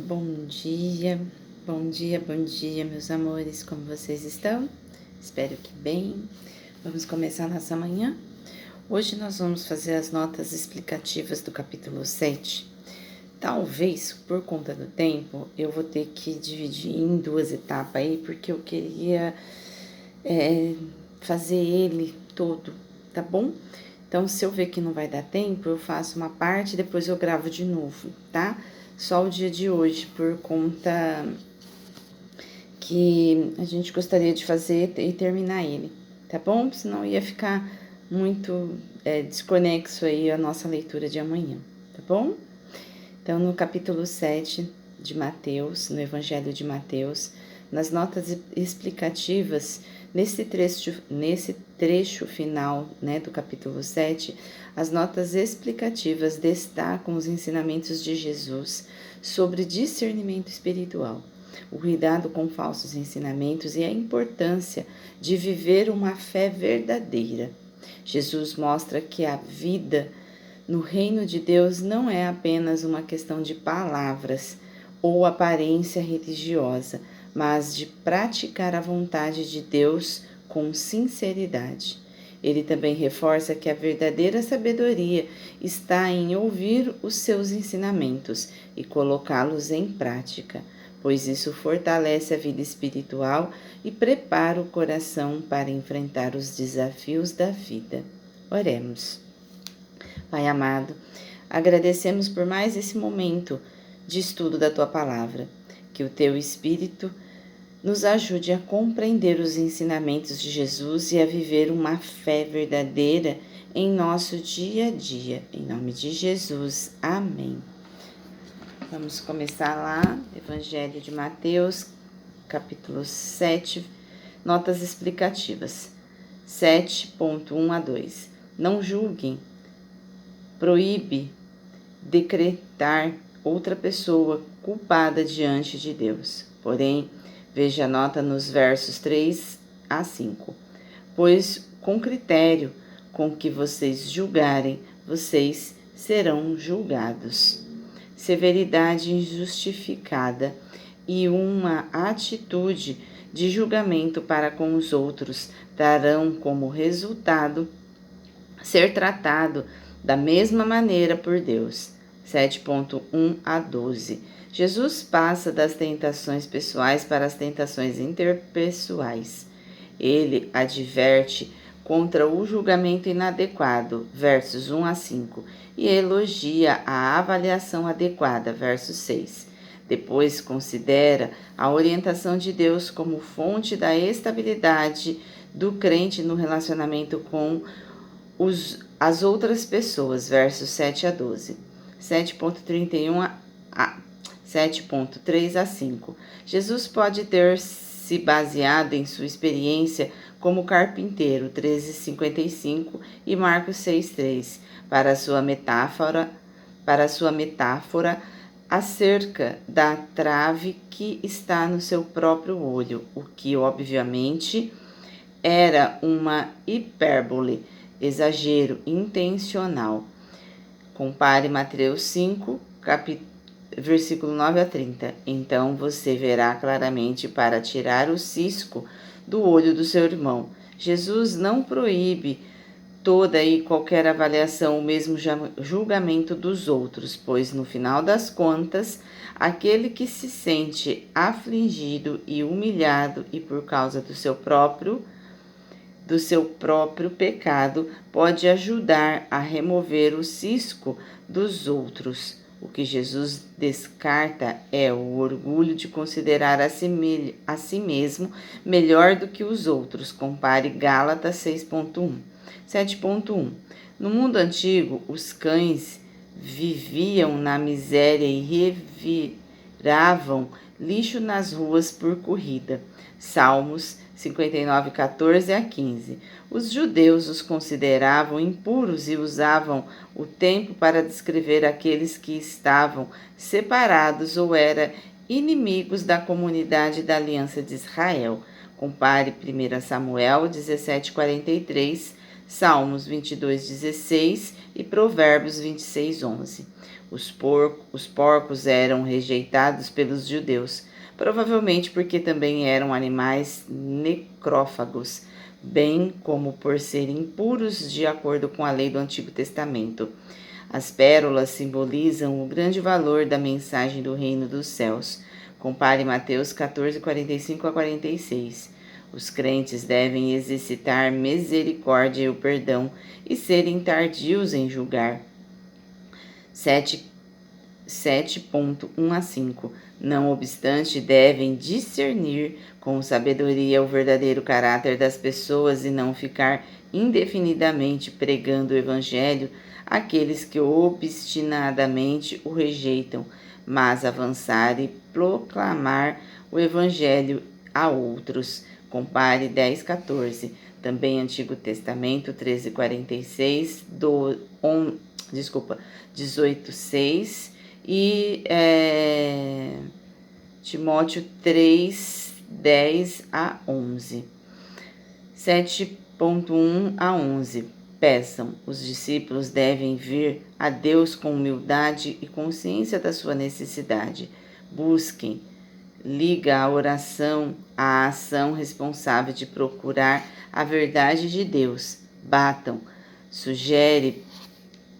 Bom dia, meus amores, como vocês estão? Espero que bem. Vamos começar nossa manhã? Hoje nós vamos fazer as notas explicativas do capítulo 7. Talvez, por conta do tempo, eu vou ter que dividir em duas etapas aí, porque eu queria fazer ele todo, tá bom? Então, se eu ver que não vai dar tempo, eu faço uma parte e depois eu gravo de novo, tá? Só o dia de hoje, por conta que a gente gostaria de fazer e terminar ele, tá bom? Senão ia ficar muito desconexo aí a nossa leitura de amanhã, tá bom? Então, no capítulo 7 de Mateus, no Evangelho de Mateus, nas notas explicativas, nesse trecho final, né, do capítulo 7, as notas explicativas destacam os ensinamentos de Jesus sobre discernimento espiritual, o cuidado com falsos ensinamentos e a importância de viver uma fé verdadeira. Jesus mostra que a vida no reino de Deus não é apenas uma questão de palavras ou aparência religiosa, mas de praticar a vontade de Deus com sinceridade. Ele também reforça que a verdadeira sabedoria está em ouvir os seus ensinamentos e colocá-los em prática, pois isso fortalece a vida espiritual e prepara o coração para enfrentar os desafios da vida. Oremos. Pai amado, agradecemos por mais esse momento de estudo da Tua Palavra, que o Teu Espírito nos ajude a compreender os ensinamentos de Jesus e a viver uma fé verdadeira em nosso dia a dia. Em nome de Jesus, amém. Vamos começar lá, Evangelho de Mateus, capítulo 7, notas explicativas. 7.1 a 2. Não julguem. Proíbe decretar outra pessoa culpada diante de Deus. Porém, veja a nota nos versos 3 a 5. Pois com critério com que vocês julgarem, vocês serão julgados. Severidade injustificada e uma atitude de julgamento para com os outros darão como resultado ser tratado da mesma maneira por Deus. 7.1 a 12. Jesus passa das tentações pessoais para as tentações interpessoais. Ele adverte contra o julgamento inadequado, versos 1 a 5, e elogia a avaliação adequada, verso 6. Depois considera a orientação de Deus como fonte da estabilidade do crente no relacionamento com as outras pessoas, versos 7 a 12. 7.31 a 7.3 a 5. Jesus pode ter se baseado em sua experiência como carpinteiro, 13:55, e Marcos 6:3, para sua metáfora acerca da trave que está no seu próprio olho, o que obviamente era uma hipérbole, exagero intencional. Compare Mateus 5, versículo 9 a 30. Então você verá claramente para tirar o cisco do olho do seu irmão. Jesus não proíbe toda e qualquer avaliação, ou mesmo julgamento dos outros, pois no final das contas, aquele que se sente afligido e humilhado e por causa do seu próprio pecado, pode ajudar a remover o cisco dos outros. O que Jesus descarta é o orgulho de considerar a si mesmo melhor do que os outros. Compare Gálatas 6.1. 7.1. No mundo antigo, os cães viviam na miséria e reviravam lixo nas ruas por corrida. Salmos 59, 14 a 15. Os judeus os consideravam impuros e usavam o tempo para descrever aqueles que estavam separados ou eram inimigos da comunidade da Aliança de Israel. Compare 1 Samuel 17, 43, Salmos 22, 16 e Provérbios 26, 11. Os porcos eram rejeitados pelos judeus, provavelmente porque também eram animais necrófagos, bem como por serem impuros de acordo com a lei do Antigo Testamento. As pérolas simbolizam o grande valor da mensagem do reino dos céus. Compare Mateus 14, 45 a 46. Os crentes devem exercitar misericórdia e o perdão e serem tardios em julgar. 7.1 a 5. Não obstante, devem discernir com sabedoria o verdadeiro caráter das pessoas e não ficar indefinidamente pregando o evangelho àqueles que obstinadamente o rejeitam, mas avançar e proclamar o evangelho a outros. Compare 10:14. Também Antigo Testamento 13:46, 18:6 e Timóteo 3:10 a 11. 7.1 a 11. Peçam. Os discípulos devem vir a Deus com humildade e consciência da sua necessidade. Busquem. Liga a oração à ação responsável de procurar a verdade de Deus. Batam. Sugere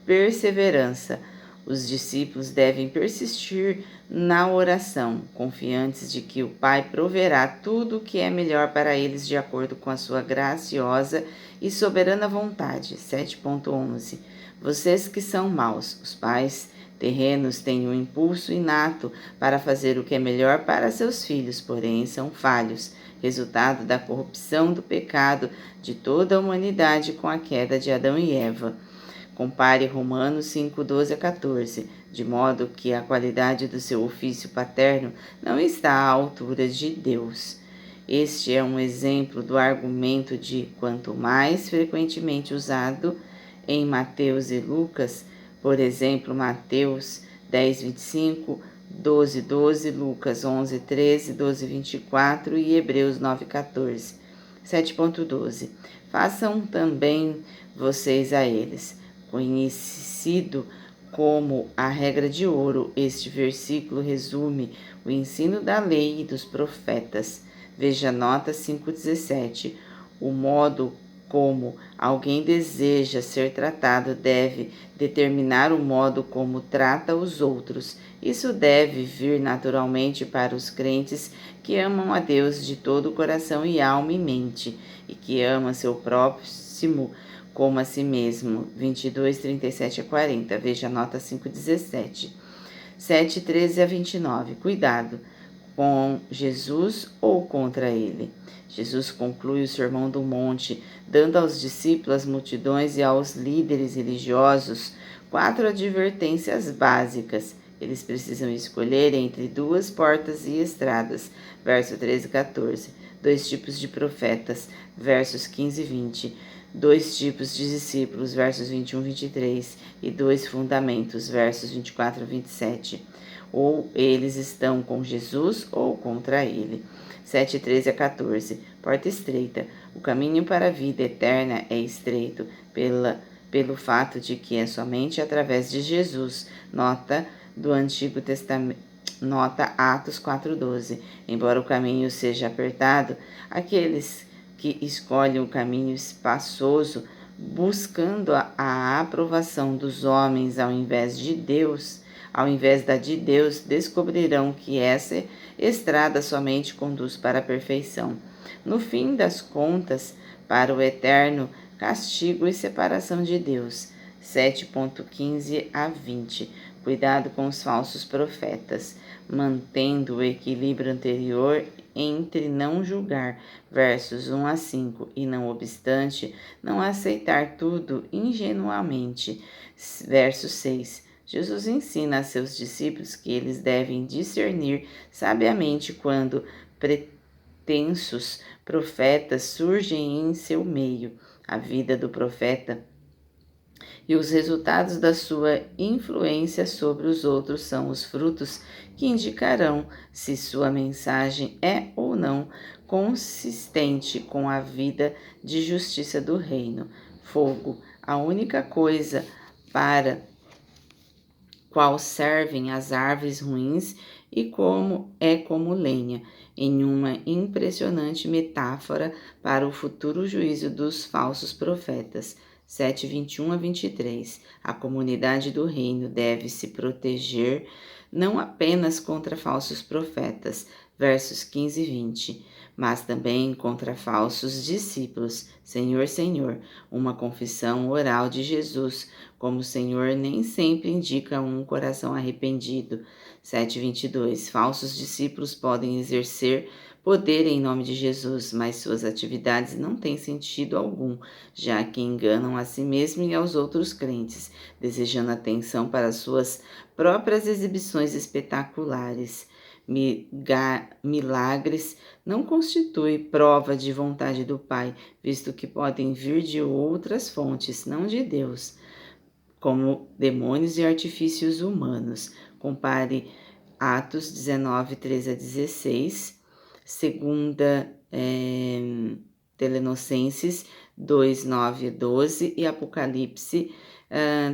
perseverança. Os discípulos devem persistir na oração, confiantes de que o Pai proverá tudo o que é melhor para eles de acordo com a sua graciosa e soberana vontade. 7.11. Vocês que são maus, os pais terrenos têm um impulso inato para fazer o que é melhor para seus filhos, porém são falhos, resultado da corrupção do pecado de toda a humanidade com a queda de Adão e Eva. Compare Romanos 5:12 a 14, de modo que a qualidade do seu ofício paterno não está à altura de Deus. Este é um exemplo do argumento de quanto mais frequentemente usado em Mateus e Lucas, por exemplo, Mateus 10:25, 12:12, Lucas 11:13, 12:24 e Hebreus 9:14. 7.12. Façam também vocês a eles. Conhecido como a regra de ouro, este versículo resume o ensino da lei e dos profetas. Veja nota 5:17. O modo como alguém deseja ser tratado deve determinar o modo como trata os outros. Isso deve vir naturalmente para os crentes que amam a Deus de todo o coração e alma e mente, e que amam seu próximo como a si mesmo. 22:37 a 40. Veja a nota 5:17. 7:13 a 29. Cuidado com Jesus ou contra ele. Jesus conclui o Sermão do Monte, dando aos discípulos, às multidões e aos líderes religiosos 4 advertências básicas. Eles precisam escolher entre 2 portas e estradas. Verso 13 e 14. 2 tipos de profetas. Versos 15 e 20. 2 tipos de discípulos, versos 21 e 23, e 2 fundamentos, versos 24 a 27. Ou eles estão com Jesus ou contra ele. 7:13 a 14. Porta estreita. O caminho para a vida eterna é estreito pelo fato de que é somente através de Jesus. Nota do Antigo Testamento. Nota Atos 4:12. Embora o caminho seja apertado, aqueles que escolhem o caminho espaçoso, buscando a aprovação dos homens ao invés da de Deus, descobrirão que essa estrada somente conduz para a perfeição. No fim das contas, para o eterno castigo e separação de Deus. 7.15 a 20. Cuidado com os falsos profetas, mantendo o equilíbrio anterior entre não julgar, versos 1 a 5, e não obstante, não aceitar tudo ingenuamente, verso 6. Jesus ensina a seus discípulos que eles devem discernir sabiamente quando pretensos profetas surgem em seu meio. A vida do profeta e os resultados da sua influência sobre os outros são os frutos que indicarão se sua mensagem é ou não consistente com a vida de justiça do reino. Fogo, a única coisa para qual servem as árvores ruins e como lenha, em uma impressionante metáfora para o futuro juízo dos falsos profetas. 7:21-23. A comunidade do reino deve se proteger não apenas contra falsos profetas, versos 15 e 20, mas também contra falsos discípulos. Senhor, Senhor, uma confissão oral de Jesus, como o Senhor nem sempre indica um coração arrependido. 7:22. Falsos discípulos podem exercer poder em nome de Jesus, mas suas atividades não têm sentido algum, já que enganam a si mesmo e aos outros crentes, desejando atenção para suas próprias exibições espetaculares. Milagres não constituem prova de vontade do Pai, visto que podem vir de outras fontes, não de Deus, como demônios e artifícios humanos. Compare Atos 19, 13-16, segunda Telenossenses 2, 9-12 e Apocalipse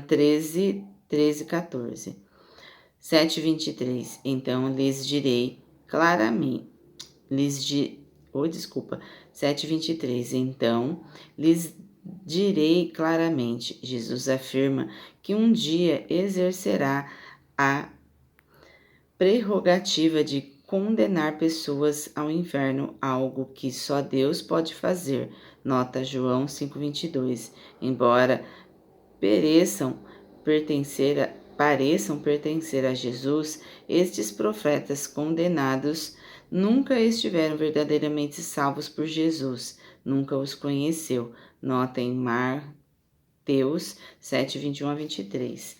13, 14. 7:23. Então lhes direi claramente, 7:23. Então lhes direi claramente, Jesus afirma que um dia exercerá a prerrogativa de condenar pessoas ao inferno, algo que só Deus pode fazer. Nota João 5:22. Embora pareçam pertencer a Jesus, estes profetas condenados nunca estiveram verdadeiramente salvos por Jesus, nunca os conheceu. Nota em Mateus 7:21-23.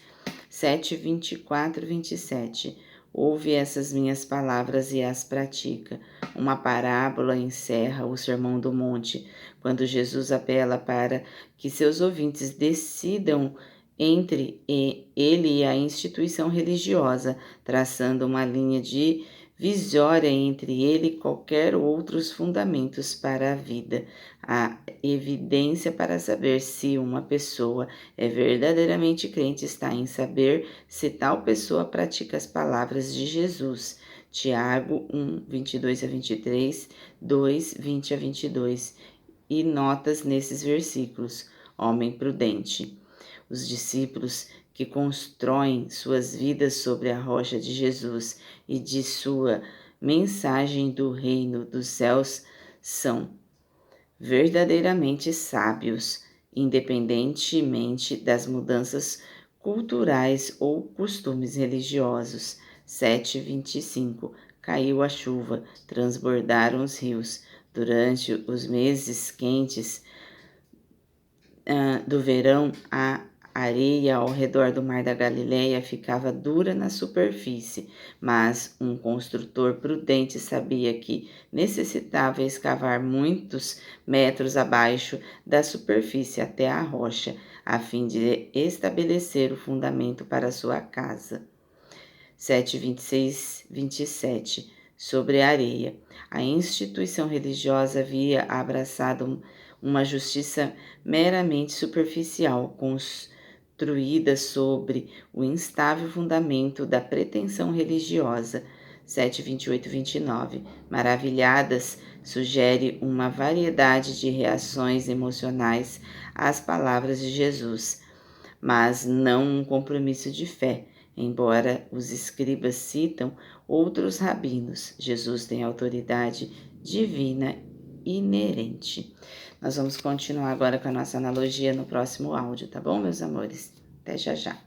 7:24-27. Ouve essas minhas palavras e as pratica. Uma parábola encerra o Sermão do Monte, quando Jesus apela para que seus ouvintes decidam entre ele e a instituição religiosa, traçando uma linha divisória entre ele e qualquer outros fundamentos para a vida. A evidência para saber se uma pessoa é verdadeiramente crente está em saber se tal pessoa pratica as palavras de Jesus. Tiago 1, 22-23, 2, 20-22. E notas nesses versículos. Homem prudente. Os discípulos que constroem suas vidas sobre a rocha de Jesus e de sua mensagem do reino dos céus são verdadeiramente sábios, independentemente das mudanças culturais ou costumes religiosos. 7:25. Caiu a chuva, transbordaram os rios. Durante os meses quentes do verão, a areia ao redor do mar da Galileia ficava dura na superfície, mas um construtor prudente sabia que necessitava escavar muitos metros abaixo da superfície até a rocha, a fim de estabelecer o fundamento para sua casa. 7:26-27. Sobre a areia. A instituição religiosa havia abraçado uma justiça meramente superficial, construída sobre o instável fundamento da pretensão religiosa. 7:28-29. Maravilhadas sugere uma variedade de reações emocionais às palavras de Jesus, mas não um compromisso de fé. Embora os escribas citam outros rabinos, Jesus tem autoridade divina inerente. Nós vamos continuar agora com a nossa analogia no próximo áudio, tá bom, meus amores? Até já já.